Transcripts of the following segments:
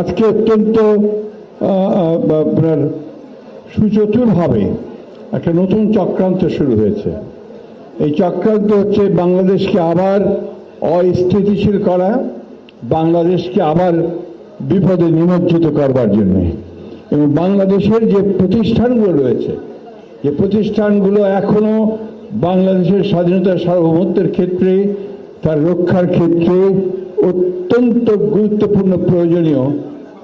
আজকে অত্যন্ত আপনার সুচতুরভাবে একটা নতুন চক্রান্ত শুরু হয়েছে। এই চক্রান্ত হচ্ছে বাংলাদেশকে আবার অস্থিতিশীল করা, বাংলাদেশকে আবার বিপদে নিমজ্জিত করবার জন্য। এবং বাংলাদেশের যে প্রতিষ্ঠানগুলো রয়েছে, যে প্রতিষ্ঠানগুলো এখনো বাংলাদেশের স্বাধীনতা সার্বভৌমত্বের ক্ষেত্রে, তার রক্ষার ক্ষেত্রে অত্যন্ত গুরুত্বপূর্ণ প্রয়োজনীয়,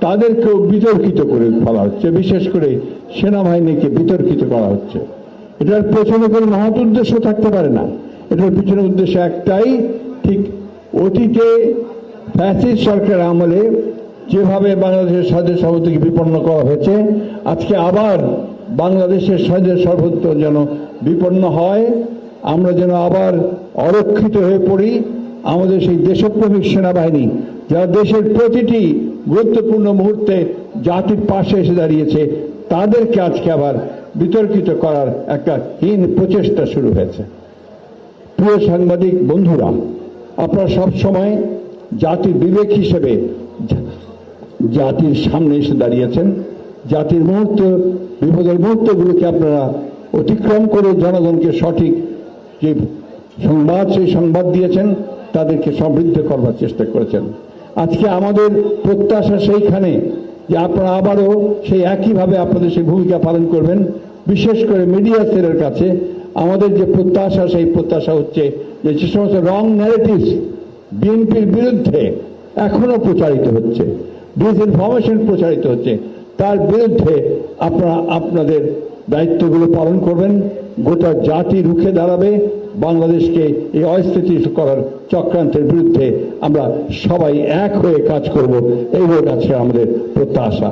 তাদেরকেও বিতর্কিত করে ফেলা হচ্ছে। বিশেষ করে সেনাবাহিনীকে বিতর্কিত করা হচ্ছে। এটার পেছনে কোনো মহৎ উদ্দেশ্য থাকতে পারে না। এটার পিছনে উদ্দেশ্য একটাই, ঠিক অতীতে ফ্যাসিস্ট সরকার আমলে যেভাবে বাংলাদেশের স্বাধীন সার্বভৌমত্বকে বিপন্ন করা হয়েছে, আজকে আবার বাংলাদেশের স্বাধীন সার্বভৌমত্ব যেন বিপন্ন হয়, আমরা যেন আবার অরক্ষিত হয়ে পড়ি। আমাদের সেই দেশপ্রেমিক সেনাবাহিনী, যারা দেশের প্রতিটি গুরুত্বপূর্ণ মুহূর্তে জাতির পাশে এসে দাঁড়িয়েছে, তাদেরকে আজকে আবার বিতর্কিত করার একটা হীন প্রচেষ্টা শুরু হয়েছে। প্রিয় সাংবাদিক বন্ধুরা, আপনারা সব সময় জাতির বিবেক হিসেবে জাতির সামনে এসে দাঁড়িয়েছেন। জাতির মুহূর্ত, বিপদের মুহূর্তগুলোকে আপনারা অতিক্রম করে জনগণকে সঠিক যে সংবাদ, সেই সংবাদ দিয়েছেন, তাদেরকে সমৃদ্ধ করবার চেষ্টা করেছেন। আজকে আমাদের প্রত্যাশা সেইখানে যে আপনারা আবারও সেই একইভাবে আপনাদের সেই ভূমিকা পালন করবেন। বিশেষ করে মিডিয়া সেলের কাছে আমাদের যে প্রত্যাশা, সেই প্রত্যাশা হচ্ছে যে সমস্ত রং ন্যারেটিভস বিএনপির বিরুদ্ধে এখনো প্রচারিত হচ্ছে, ডিসইনফরমেশন প্রচারিত হচ্ছে, তার বিরুদ্ধে আপনারা আপনাদের দায়িত্বগুলো পালন করবেন। গোটা জাতি রুখে দাঁড়াবে। বাংলাদেশকে এই অস্থিতিশীল করার চক্রান্তের বিরুদ্ধে আমরা সবাই এক হয়ে কাজ করব, এই হচ্ছে আমাদের প্রত্যাশা।